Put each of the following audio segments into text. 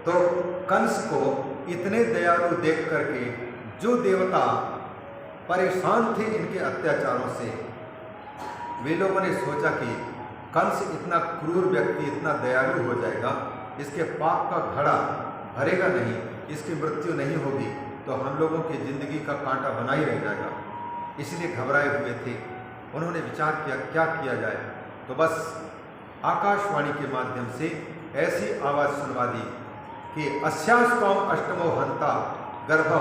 तो कंस को इतने दयालु देख करके जो देवता परेशान थे इनके अत्याचारों से, वे लोगों ने सोचा कि कंस इतना क्रूर व्यक्ति इतना दयालु हो जाएगा, इसके पाप का घड़ा भरेगा नहीं, इसकी मृत्यु नहीं होगी तो हम लोगों की ज़िंदगी का कांटा बना ही रह जाएगा। इसलिए घबराए हुए थे। उन्होंने विचार किया क्या किया जाए, तो बस आकाशवाणी के माध्यम से ऐसी आवाज़ सुनवा दी कि अस्यास्त्वम अष्टमो हंता गर्भ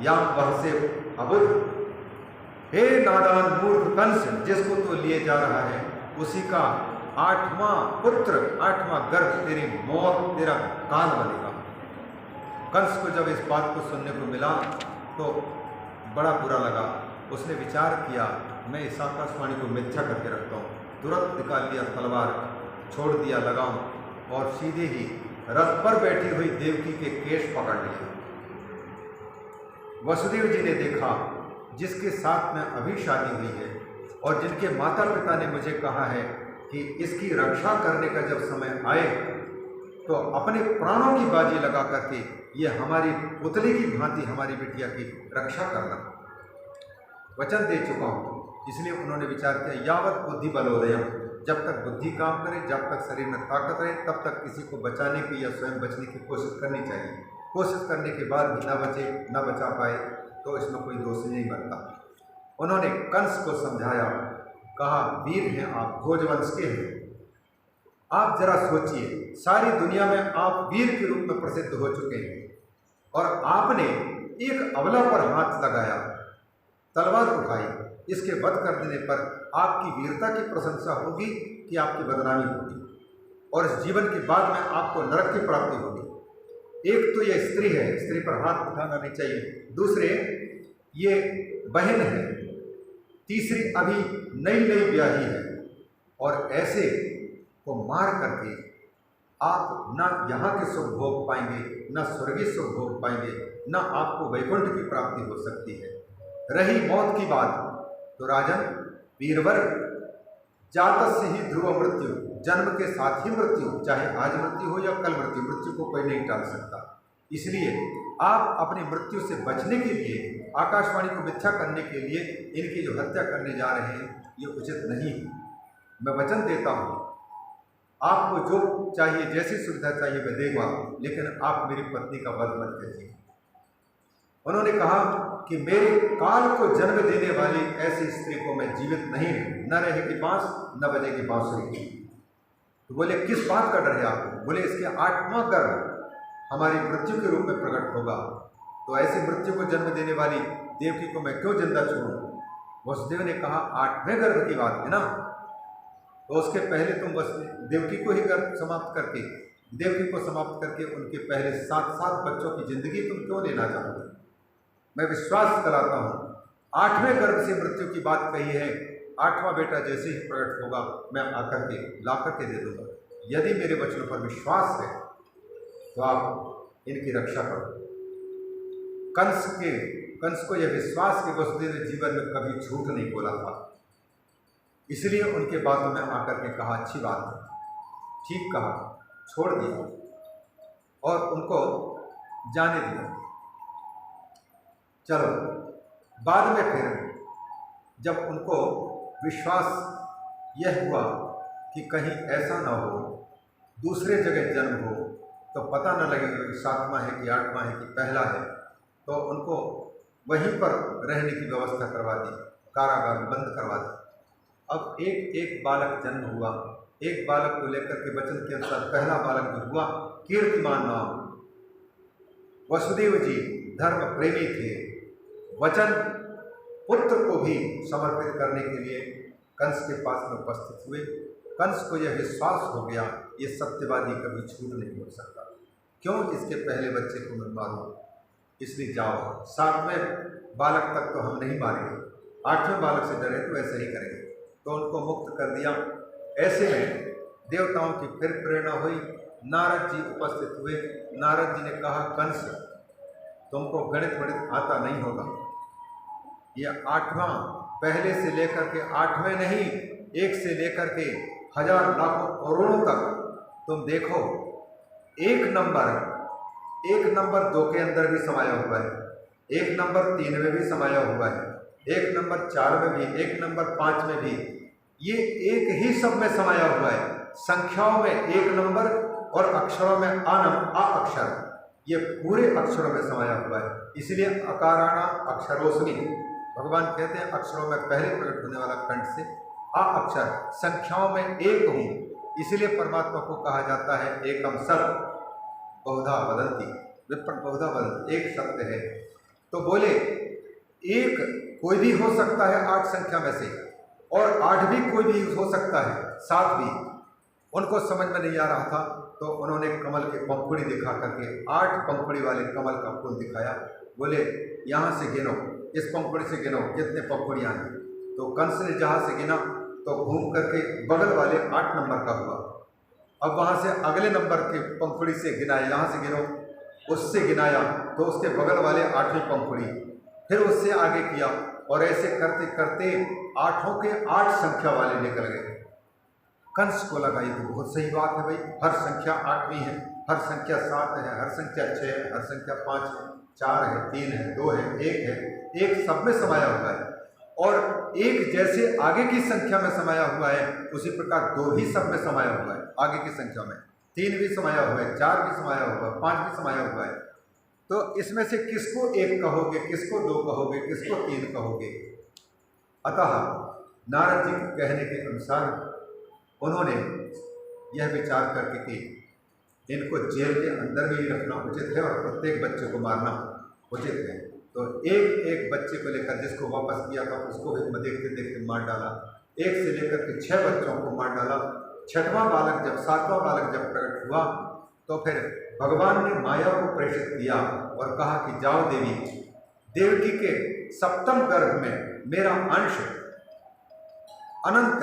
याम वह से अबुध। हे नादान मूर्ख कंस, जिसको तो लिए जा रहा है उसी का 8वां पुत्र 8वां गर्भ तेरी मौत तेरा काल बनेगा। कंस को जब इस बात को सुनने को मिला तो बड़ा बुरा लगा। उसने विचार किया मैं इस आकाशवाणी को मिथ्या करके रखता हूँ। तुरंत निकाल लिया तलवार, छोड़ दिया लगाम और सीधे ही रथ पर बैठी हुई देवकी के केश पकड़ लिए। वसुदेव जी ने देखा जिसके साथ में अभी शादी हुई है और जिनके माता पिता ने मुझे कहा है कि इसकी रक्षा करने का जब समय आए तो अपने प्राणों की बाजी लगा करके ये हमारी पुतली की भांति हमारी बिटिया की रक्षा करना, वचन दे चुका हूँ। इसलिए उन्होंने विचार किया यावत बुद्धि बलोदयम, जब तक बुद्धि काम करे, जब तक शरीर में ताकत रहे, तब तक किसी को बचाने की या स्वयं बचने की कोशिश करनी चाहिए। कोशिश करने के बाद भी न बचे न बचा पाए तो इसमें कोई दोष नहीं बनता। उन्होंने कंस को समझाया, कहा वीर हैं आप, भोजवंश के हैं, आप जरा सोचिए सारी दुनिया में आप वीर के रूप में प्रसिद्ध हो चुके हैं और आपने एक अबला पर हाथ लगाया, तलवार उठाई, इसके वध कर देने पर आपकी वीरता की प्रशंसा होगी कि आपकी बदनामी होगी और इस जीवन के बाद में आपको नरक की प्राप्ति होगी। एक तो ये स्त्री है, स्त्री पर हाथ उठाना नहीं चाहिए, दूसरे ये बहन है, तीसरी अभी नई नई ब्याही है और ऐसे को मार करके आप ना यहाँ के सुख भोग पाएंगे, ना स्वर्गीय सुख भोग पाएंगे, ना आपको वैकुंठ की प्राप्ति हो सकती है। रही मौत की बात तो राजन वीरवर जातस्य ही ध्रुव मृत्यु, जन्म के साथ ही मृत्यु, चाहे आज मृत्यु हो या कल मृत्यु, मृत्यु को कोई नहीं टाल सकता। इसलिए आप अपनी मृत्यु से बचने के लिए, आकाशवाणी को मिथ्या करने के लिए इनकी जो हत्या करने जा रहे हैं ये उचित नहीं है। मैं वचन देता हूँ आपको जो चाहिए, जैसी सुविधा चाहिए मैं देगा, लेकिन आप मेरी पत्नी का वध मत कीजिए। उन्होंने कहा कि मेरे काल को जन्म देने वाली ऐसी स्त्री को मैं जीवित नहीं, न रहेगी बांस न बजेगी बांसुरी। तो बोले किस बात का डर है आपको? बोले इसके 8वां गर्भ हमारी मृत्यु के रूप में प्रकट होगा, तो ऐसी मृत्यु को जन्म देने वाली देवकी को मैं क्यों जिंदा छोड़ूं? वसुदेव ने कहा 8वें गर्भ की बात है ना, तो उसके पहले तुम बस देवकी को ही गर्भ समाप्त करके, देवकी को समाप्त करके उनके पहले 7 बच्चों की जिंदगी तुम क्यों लेना चाहोगे? मैं विश्वास कराता हूँ 8वें गर्भ से मृत्यु की बात कही है, 8वां बेटा जैसे ही प्रकट होगा मैं आकर के ला करके दे दूंगा। यदि मेरे वचनों पर विश्वास है तो आप इनकी रक्षा करो। कंस को यह विश्वास कि वसुदेव ने जीवन में कभी झूठ नहीं बोला था, इसलिए उनके बातों में आकर के कहा अच्छी बात है, ठीक कहा, छोड़ दिया और उनको जाने दिया। चलो बाद में फिर जब उनको विश्वास यह हुआ कि कहीं ऐसा ना हो दूसरे जगह जन्म हो तो पता न लगेगा कि 7वां है कि 8वां है कि पहला है, तो उनको वहीं पर रहने की व्यवस्था करवा दी, कारागार बंद करवा दी। अब एक बालक जन्म हुआ, एक बालक को लेकर के वचन के अनुसार पहला बालक जो हुआ कीर्तिमान नाम। वसुदेव जी धर्म प्रेमी थे, वचन पुत्र को भी समर्पित करने के लिए कंस के पास में उपस्थित हुए। कंस को यह विश्वास हो गया ये सत्यवादी कभी झूठ नहीं बोल सकता, क्यों इसके पहले बच्चे को मैं मारूं, इसलिए जाओ 7वें बालक तक तो हम नहीं मारेंगे, 8वें बालक से डरे तो ऐसा ही करेंगे। तो उनको मुक्त कर दिया। ऐसे में देवताओं की फिर प्रेरणा हुई, नारद जी उपस्थित हुए। नारद जी ने कहा कंस तुमको गणित वणित आता नहीं होगा, ये 8वां पहले से लेकर के 8वें नहीं, 1 से लेकर के 1000 लाखों करोड़ों तक तुम देखो एक नंबर 2 के अंदर भी समाया हुआ है, एक नंबर 3 में भी समाया हुआ है, एक नंबर 4 में भी, एक नंबर 5 में भी। ये एक ही सब में समाया हुआ है। संख्याओं में एक नंबर और अक्षरों में आ अक्षर, ये पूरे अक्षरों में समाया हुआ है। इसलिए अकाराणा अक्षरोस्मि, भगवान कहते हैं अक्षरों में पहले प्रकट होने वाला कंठ से आ अक्षर, संख्याओं में एक हूँ। इसलिए परमात्मा को कहा जाता है एकम सत बहुधा वदंती, विप्र बहुधा वदंती, एक सत्य है। तो बोले एक कोई भी हो सकता है 8 संख्या में से, और 8 भी कोई भी हो सकता है, 7 भी। उनको समझ में नहीं आ रहा था तो उन्होंने कमल के पंखुड़ी दिखा करके 8 पंखुड़ी वाले कमल का फूल दिखाया। बोले यहाँ से गिनो, इस पंखुड़ी से गिनो कितने पंखुड़ियाँ हैं। तो कंस ने जहाँ से गिना तो घूम करके बगल वाले 8 नंबर का हुआ। अब वहाँ से अगले नंबर के पंखुड़ी से गिनाया, यहाँ से गिनो, उससे गिनाया तो उसके बगल वाले 8वीं पंखुड़ी, फिर उससे आगे किया, और ऐसे करते करते 8 के 8 संख्या वाले निकल गए। कंस को लगा ये तो बहुत सही बात है भाई, हर संख्या 8वीं है, हर संख्या 7 है, हर संख्या 6 है, हर संख्या 5 है, 4 है, 3 है, 2 है, 1 है, एक सब में समाया हुआ है। और एक जैसे आगे की संख्या में समाया हुआ है, उसी प्रकार 2 भी सब में समाया हुआ है। आगे की संख्या में 3 भी समाया हुआ है, 4 भी समाया हुआ है, 5 भी समाया हुआ है। तो इसमें से किसको 1 कहोगे, किसको 2 कहोगे, किसको 3 कहोगे? अतः नारद जी के कहने के अनुसार उन्होंने यह विचार करके कि इनको जेल के अंदर में ही रखना उचित है और प्रत्येक बच्चे को मारना उचित है। तो एक एक बच्चे को लेकर, जिसको वापस किया था उसको भी देखते देखते मार डाला। 1 से लेकर के 6 बच्चों को मार डाला। 7वां बालक जब प्रकट हुआ तो फिर भगवान ने माया को प्रेषित किया और कहा कि जाओ देवकी के 7वें गर्भ में मेरा अंश अनंत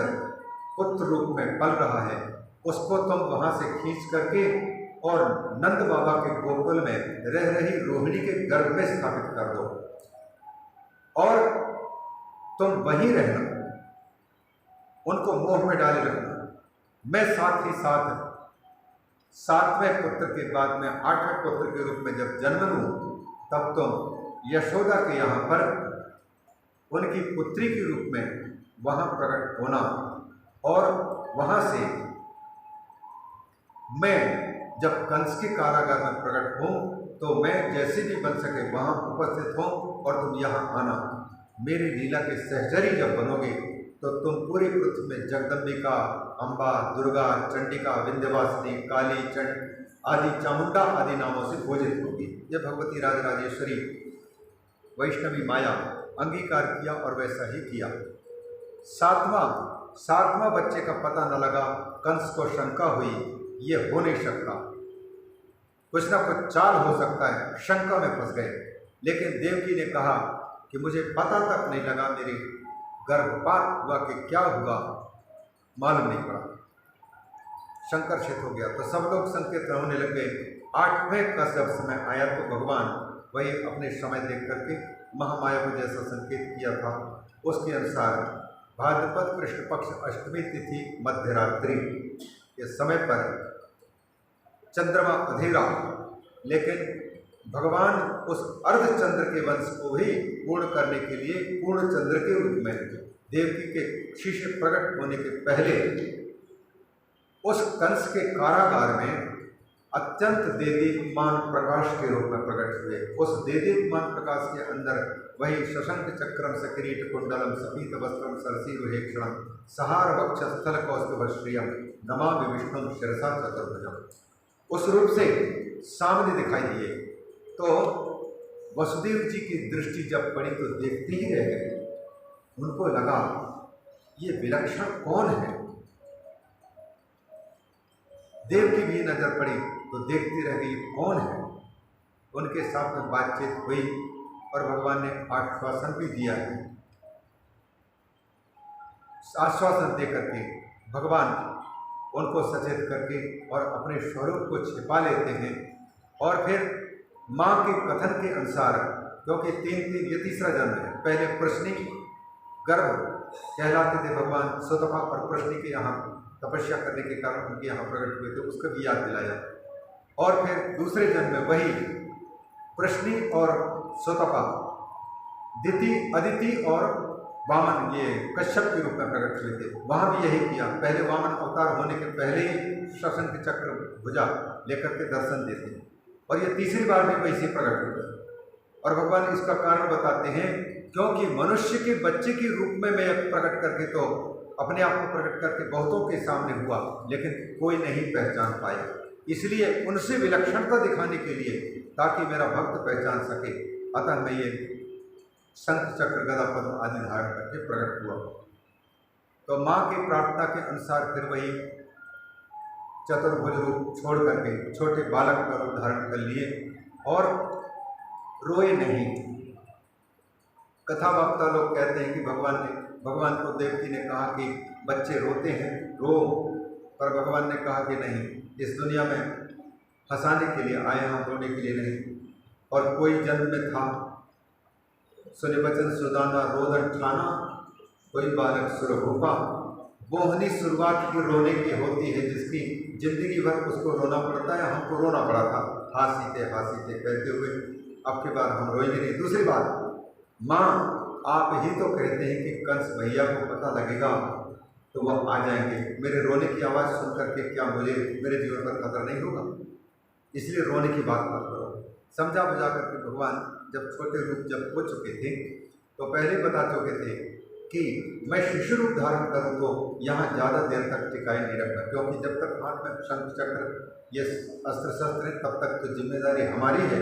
पुत्र रूप में पल रहा है, उसको तुम वहां से खींच करके और नंद बाबा के गोकुल में रह रही रोहिणी के गर्भ में स्थापित कर दो, और तुम वहीं रहना, उनको मोह में डाले रखना। मैं साथ ही साथ 7वें पुत्र के बाद में 8वें पुत्र के रूप में जब जन्म लूं, तब तुम यशोदा के यहाँ पर उनकी पुत्री के रूप में वहाँ प्रकट होना, और वहाँ से मैं जब कंस के कारागार में प्रकट हूँ तो मैं जैसे भी बन सके वहाँ उपस्थित हूँ, और तुम यहाँ आना। मेरी लीला के सहचरी जब बनोगे तो तुम पूरी पृथ्वी में जगदम्बिका, अम्बा, दुर्गा, चंडिका, विंध्यवासिनी, काली, चंड आदि, चामुंडा आदि नामों से पूजित होगी। ये भगवती राजराजेश्वरी वैष्णवी माया अंगीकार किया और वैसा ही किया। सातवां बच्चे का पता न लगा, कंस को शंका हुई ये हो नहीं सकता, कुछ ना कुछ चाल हो सकता है, शंका में फंस गए। लेकिन देवकी ने कहा कि मुझे पता तक नहीं लगा, मेरे गर्भपात हुआ कि क्या हुआ मालूम नहीं पड़ा, शंकरशेत हो गया। तो सब लोग संकेत होने लग गए। 8वें का जब समय आया तो भगवान वही अपने समय देख करके महामाया को जैसा संकेत किया था उसके अनुसार भाद्रपद कृष्ण पक्ष अष्टमी तिथि मध्यरात्रि के समय पर चंद्रमा अधेरा, लेकिन भगवान उस अर्धचंद्र के वंश को ही पूर्ण करने के लिए पूर्ण चंद्र के रूप में देवकी के शिष्य प्रकट होने के पहले उस कंस के कारागार में अत्यंत देदीप्यमान प्रकाश के रूप में प्रकट हुए। उस देदीप्यमान प्रकाश के अंदर वही शशंक चक्रम सकिरीट कुंडलम सपीत वस्त्रम सरसीरुहेक्षणम सहार वक्ष स्थल कौस्तुभश्रियम नमामि विष्णुम शिरसा चतुर्भुजम, उस रूप से सामने दिखाई दिए। तो वसुदेव जी की दृष्टि जब पड़ी तो देखते ही रह गए। उनको लगा ये विलक्षण कौन है। देव की भी नजर पड़ी तो देखती रह गई कौन है। उनके साथ में बातचीत हुई और भगवान ने आश्वासन भी दिया है। आश्वासन देकर के भगवान उनको सचेत करके और अपने स्वरूप को छिपा लेते हैं। और फिर माँ के कथन के अनुसार, क्योंकि 3 ये तीसरा जन्म है, पहले प्रश्नि गर्भ कहलाते थे भगवान सुतपा, और प्रश्नि के यहाँ तपस्या करने के कारण उनके यहाँ प्रकट हुए थे, उसका भी याद दिलाया। और फिर दूसरे जन्म में वही प्रश्नि और सोतपा, दिति, अदिति और वामन, ये कश्यप के रूप में प्रकट हुए थे। वहाँ भी यही किया। पहले वामन अवतार होने के पहले ही शशंक चक्र भुजा लेकर के दर्शन देते, और ये तीसरी बार भी वैसे प्रकट हुए। और भगवान इसका कारण बताते हैं, क्योंकि मनुष्य के बच्चे के रूप में मैं प्रकट करके तो अपने आप को प्रकट करके बहुतों के सामने हुआ, लेकिन कोई नहीं पहचान पाया। इसलिए उनसे विलक्षणता दिखाने के लिए, ताकि मेरा भक्त पहचान सके, अतः मैं ये शंख चक्र गदा पद्म आदि धारण करके प्रकट हुआ। तो माँ की प्रार्थना के अनुसार फिर वही चतुर्भुज रूप छोड़ करके छोटे बालक का रूप धारण कर लिए और रोए नहीं। कथा वक्ता लोग कहते हैं कि भगवान को देवकी ने कहा कि बच्चे रोते हैं, रो, पर भगवान ने कहा कि नहीं, इस दुनिया में हंसाने के लिए आए हैं, रोने के लिए नहीं। और कोई जन्म में था, सुने बचन सुदाना रोदन ठाना, कोई बालक सुरभूपा। बोहनी शुरुआत की रोने की होती है, जिसकी जिंदगी भर उसको रोना पड़ता है। हमको रोना पड़ा था हासीते कहते हुए, अब की बार हम रोएंगे नहीं। दूसरी बात, माँ आप ही तो कहते हैं कि कंस भैया को पता लगेगा तो वह आ जाएंगे, मेरे रोने की आवाज़ सुन करके क्या मुझे मेरे जीवन पर खतरा नहीं होगा? इसलिए रोने की बात मत करो। समझा बुझा करके भगवान जब छोटे रूप जब हो चुके थे, तो पहले बता चुके थे कि मैं शिशु रूप धारण करूँ तो यहाँ ज़्यादा देर तक टिकाई नहीं रखना, क्योंकि जब तक हाथ में शंख चक्र ये अस्त्र शस्त्र है, तब तक तो जिम्मेदारी हमारी है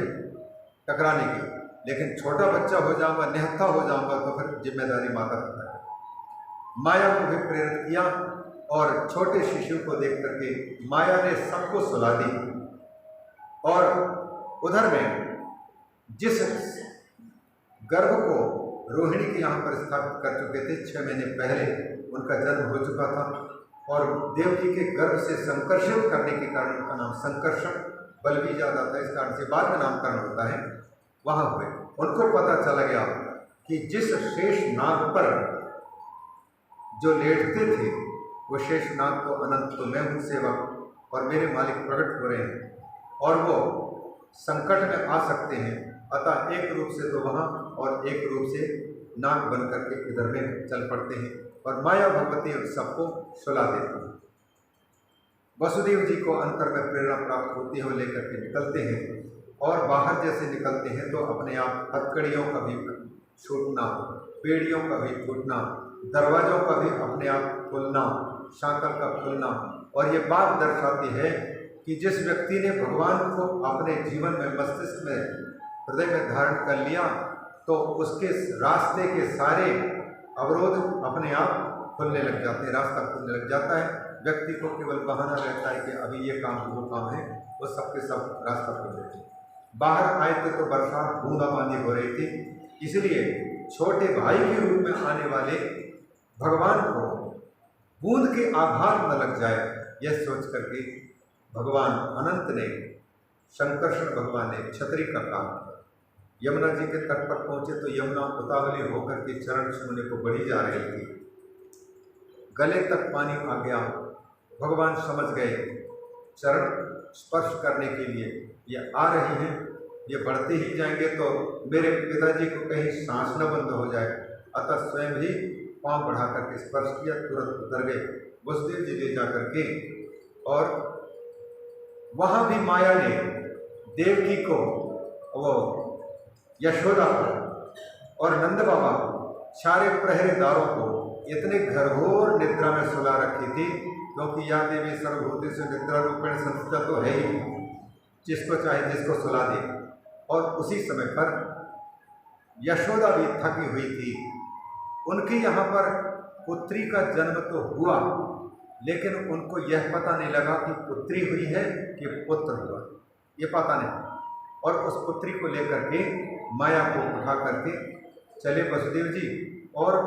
टकराने की। लेकिन छोटा बच्चा हो जाऊँगा, निहत्था हो जाऊँगा, तो फिर जिम्मेदारी माता पिता है। माया को भी प्रेरित किया, और छोटे शिशु को देख करके माया ने सबको सुला दी। और उधर में जिस गर्भ को रोहिणी के यहाँ पर स्थापित कर चुके थे 6 महीने पहले, उनका जन्म हो चुका था, और देवकी के गर्भ से संकर्षण करने के कारण उनका नाम संकर्षण, बल भी ज़्यादा था, इस कारण से बाद में नामकरण होता है, वहाँ हुए। उनको पता चला गया कि जिस शेष नाग पर जो लेटते थे, वो शेष नाग तो अनंत, तो मैं हूँ सेवक और मेरे मालिक प्रकट हो रहे हैं, और वो संकट में आ सकते हैं। अतः एक रूप से तो वहाँ और एक रूप से नाग बन करके इधर में चल पड़ते हैं, और माया भगवती सबको सुला देती है। वसुदेव जी को अंतर में प्रेरणा प्राप्त होती है, वो लेकर के निकलते हैं, और बाहर जैसे निकलते हैं तो अपने आप हथकड़ियों का भी छूटना, पेड़ियों का भी टूटना, दरवाजों का भी अपने आप खुलना, शाकल का खुलना। और ये बात दर्शाती है कि जिस व्यक्ति ने भगवान को अपने जीवन में, मस्तिष्क में, हृदय में धारण कर लिया, तो उसके रास्ते के सारे अवरोध अपने आप खुलने लग जाते हैं, रास्ता खुलने लग जाता है। व्यक्ति को केवल बहाना रहता है कि अभी ये काम वो काम है, वो सबके सब रास्ता खुल जाते हैं। बाहर आए थे तो बरसात बूंदाबांदी हो रही थी, इसलिए छोटे भाई के रूप में आने वाले भगवान को बूंद के आघात न लग जाए, यह सोच करके भगवान अनंत ने, शंकरषण भगवान ने छतरी का काम किया। यमुना जी के तट पर पहुंचे तो यमुना उतावली होकर के चरण छूने को बढ़ी जा रही थी, गले तक पानी आ गया। भगवान समझ गए चरण स्पर्श करने के लिए ये आ रही हैं, ये बढ़ते ही जाएंगे तो मेरे पिताजी को कहीं सांस न बंद हो जाए, अतः स्वयं ही पांव बढ़ा करके स्पर्श किया, तुरंत उतर गए वसुदेव जी ले जा करके। और वहाँ भी माया ने देवकी को, वो यशोदा को और नंद बाबा को, सारे पहरेदारों को इतने घरघोर निद्रा में सुला रखी थी, क्योंकि या देवी सर्वभूतेषु निद्रा रूपेण संस्थिता तो है ही, जिसको चाहे जिसको सुला दे। और उसी समय पर यशोदा भी थकी हुई थी। उनके यहाँ पर पुत्री का जन्म तो हुआ, लेकिन उनको यह पता नहीं लगा कि पुत्री हुई है कि पुत्र हुआ, ये पता नहीं। और उस पुत्री को लेकर के माया को उठा करके चले वसुदेव जी, और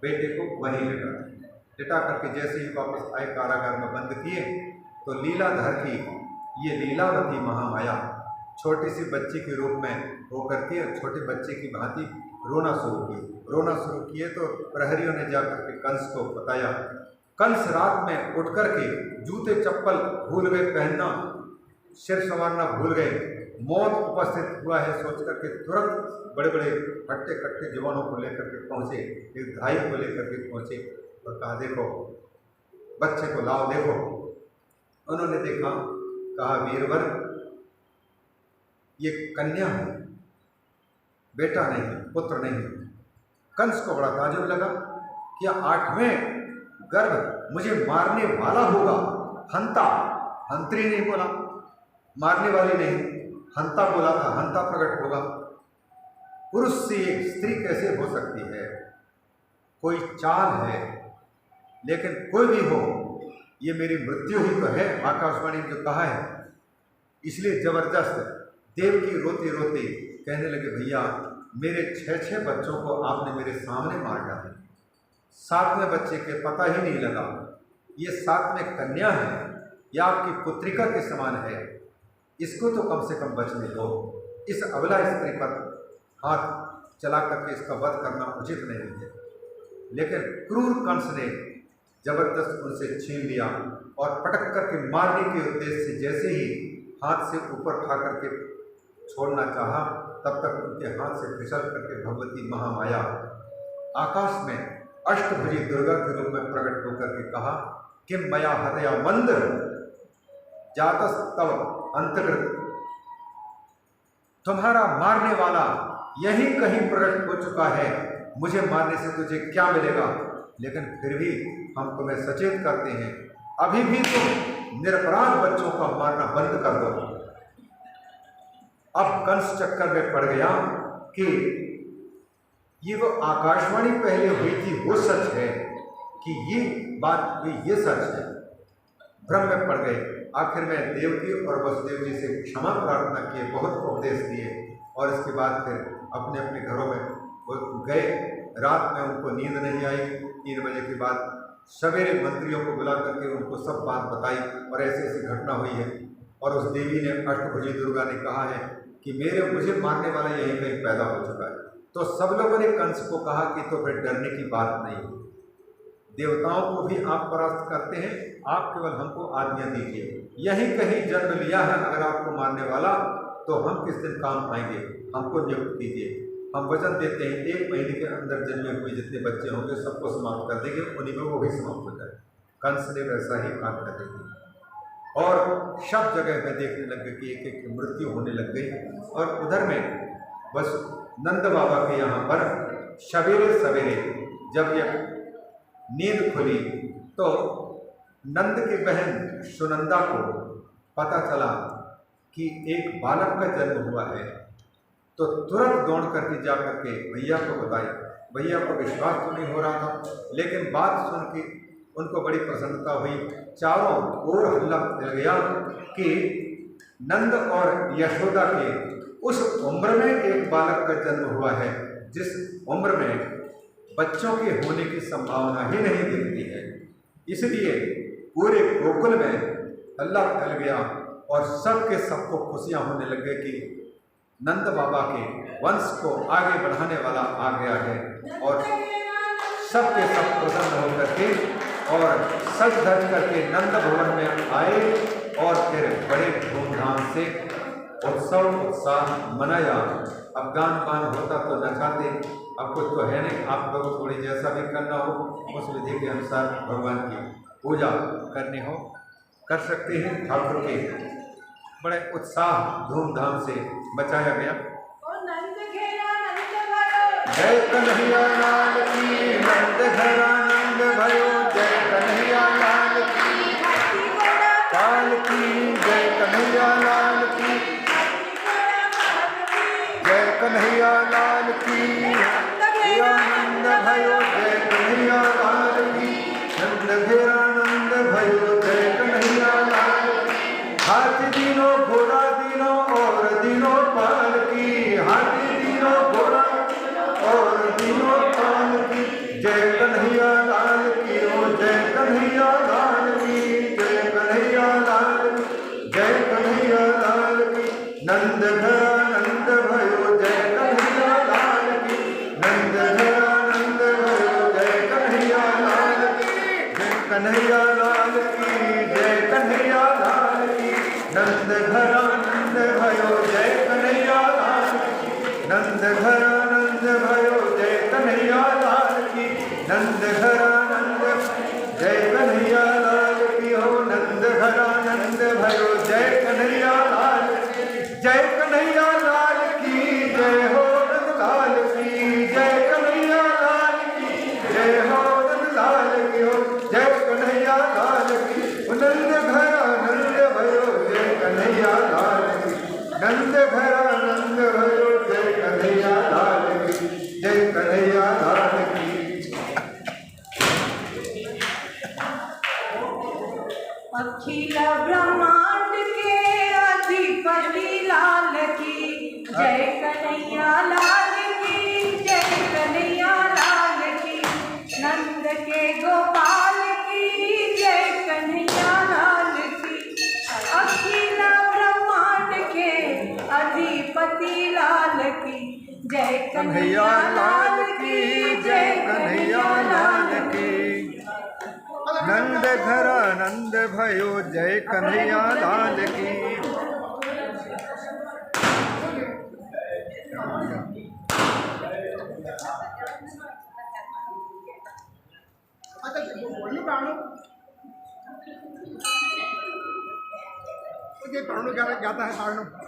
बेटे को वहीं लिटा करके जैसे ही वापस आए कारागार में बंद किए, तो लीलाधर की ये लीलावती महामाया छोटी सी बच्ची के रूप में होकर के छोटे बच्चे की भांति रोना शुरू किए। तो प्रहरियों ने जाकर के कंस को बताया। कंस रात में उठ कर के जूते चप्पल भूल गए पहनना, सिर संवारना भूल गए। मौत उपस्थित हुआ है सोच करके तुरंत बड़े बड़े हट्टे कट्टे जवानों को लेकर के पहुँचे, एक धाई को लेकर के पहुँचे और कहा देखो बच्चे को लाओ देखो। उन्होंने देखा, कहा वीरवर ये कन्या है, बेटा नहीं, पुत्र नहीं। कंस को बड़ा ताजुब लगा, क्या 8वें गर्भ मुझे मारने वाला होगा? हंता, हंत्री नहीं बोला, मारने वाली नहीं, हंता बोला था, हंता प्रकट होगा। पुरुष से एक स्त्री कैसे हो सकती है? कोई चाल है, लेकिन कोई भी हो ये मेरी मृत्यु ही तो है। आकाशवाणी ने जो कहा है, इसलिए जबरदस्त देवकी रोते रोते कहने लगे भैया मेरे 6 बच्चों को आपने मेरे सामने मार डाला, 7वें बच्चे के पता ही नहीं लगा, ये 7वें कन्या है, यह आपकी पुत्रिका के समान है, इसको तो कम से कम बचने दो। इस अबला स्त्री पर हाथ चला करके इसका वध करना उचित नहीं है। लेकिन क्रूर कंस ने जबरदस्त उनसे छीन लिया और पटक करके मारने के उद्देश्य से जैसे ही हाथ से ऊपर उठा करके छोड़ना चाहा, तब तक उनके हाथ से फिसल करके भगवती महामाया आकाश में अष्टभुजी दुर्गा के रूप में प्रकट होकर के कहा कि मया हतया मंद जातस्तव अंतकृत, तुम्हारा मारने वाला यही कहीं प्रकट हो चुका है, मुझे मारने से तुझे क्या मिलेगा? लेकिन फिर भी हम तुम्हें सचेत करते हैं, अभी भी तुम निरपराध बच्चों का मारना बंद कर दो। अब कंस चक्कर में पड़ गया कि ये वो आकाशवाणी पहले हुई थी वो सच है कि ये बात हुई ये सच है। भ्रम में पड़ गए। आखिर में देवकी और वसुदेव जी से क्षमा प्रार्थना किए, बहुत उपदेश दिए और इसके बाद फिर अपने अपने घरों में वो गए। रात में उनको नींद नहीं आई। 3 बजे के बाद सवेरे मंत्रियों को बुला करके उनको सब बात बताई और ऐसी ऐसी घटना हुई है। और उस देवी ने, अष्टभुजी दुर्गा ने कहा है कि मुझे मारने वाला यहीं कहीं पैदा हो चुका है। तो सब लोगों ने कंस को कहा कि तो फिर डरने की बात नहीं, देवताओं को भी आप परास्त करते हैं, आप केवल हमको आज्ञा दीजिए, यहीं कहीं जन्म लिया है अगर आपको मारने वाला तो हम किस दिन काम आएंगे, हमको नियुक्त कीजिए। हम वचन देते हैं 1 महीने के अंदर जन्मे हुए जितने बच्चे होंगे सबको समाप्त कर देंगे, उन्हीं में वो भी समाप्त हो जाए। कंस ने वैसा ही आज्ञा दे दी और सब जगह में देखने लग गए कि एक एक की मृत्यु होने लग गई। और उधर में बस नंद बाबा के यहाँ पर सवेरे सवेरे जब यह नींद खुली तो नंद की बहन सुनंदा को पता चला कि एक बालक का जन्म हुआ है। तो तुरंत दौड़ करके जा करके भैया को बताई। भैया को विश्वास तो नहीं हो रहा था, लेकिन बात सुन के उनको बड़ी प्रसन्नता हुई। चारों ओर हल्ला मिल गया कि नंद और यशोदा के उस उम्र में एक बालक का जन्म हुआ है जिस उम्र में बच्चों के होने की संभावना ही नहीं दिखती है। इसलिए पूरे गोकुल में हल्ला फैल गया और सबके सबको खुशियां होने लग गई कि नंद बाबा के वंश को आगे बढ़ाने वाला आ गया है। और सबके सब प्रसन्न होकर के और सज धज करके नंद भवन में आए और फिर बड़े धूमधाम से उत्सव उत्साह मनाया। अब गान पान होता तो नचाते, अब कुछ तो है नहीं। आप लोग थोड़ी जैसा भी करना हो उस विधि के अनुसार भगवान की पूजा करनी हो कर सकते हैं। ठाकुर के बड़े उत्साह धूमधाम से बचाया गया। जय कन्हैया लाल की, नंद घरा नंद भयो, जय कन्हैया लाल की काल की, जय कन्हैया लाल की, जय कन्हैया लाल की नंद भयो, जय कन्हैया लाल की, नंद घेरा नंद भयो, जय कन्हैया लाल की। हाथी दिनो घोड़ा दिनो और दिनो पाल की, हाथी दिनो घोड़ा और दिनो पाल की, जय कन्हैया लाल की, ओ जय कन्हैया लाल की, जय कन्हैया लाल की, जय कन्हैया लाल की। नंद घरा नंद भयो, जय कन्हैया घर आनंद भयो जय कन्हैया लाल की। नंद घर आनंद जय कन्हैया लाल की हो। नंद घर आनंद भयो जय कन्हैया लाल की। जय कन्हैया लाल की जय हो। नंद लाल की जय कन्हैया लाल की जय हो। नंद लाल की हो जय कन्हैया लाल की। नंद घर आनंद भयो जय कन्हैया लाल की। नंद घर आनंद भयो जय कन्हैया लाल की। जय कन्हैया लाल की। अखिल ब्रह्मांड के अधिपति लाल की जय कन्हैया लाल की। जय कन्हैया लाल की। नंद के गोपाल की जय कन्हैया लाल की। अखिल ब्रह्मांड के अधिपति लाल की जय कन्हैया लाल की। जय कन्हैया लाल की। नंद घर आनंद भयो जय कन्हैया लाल की। प्राणों क्या गाता है।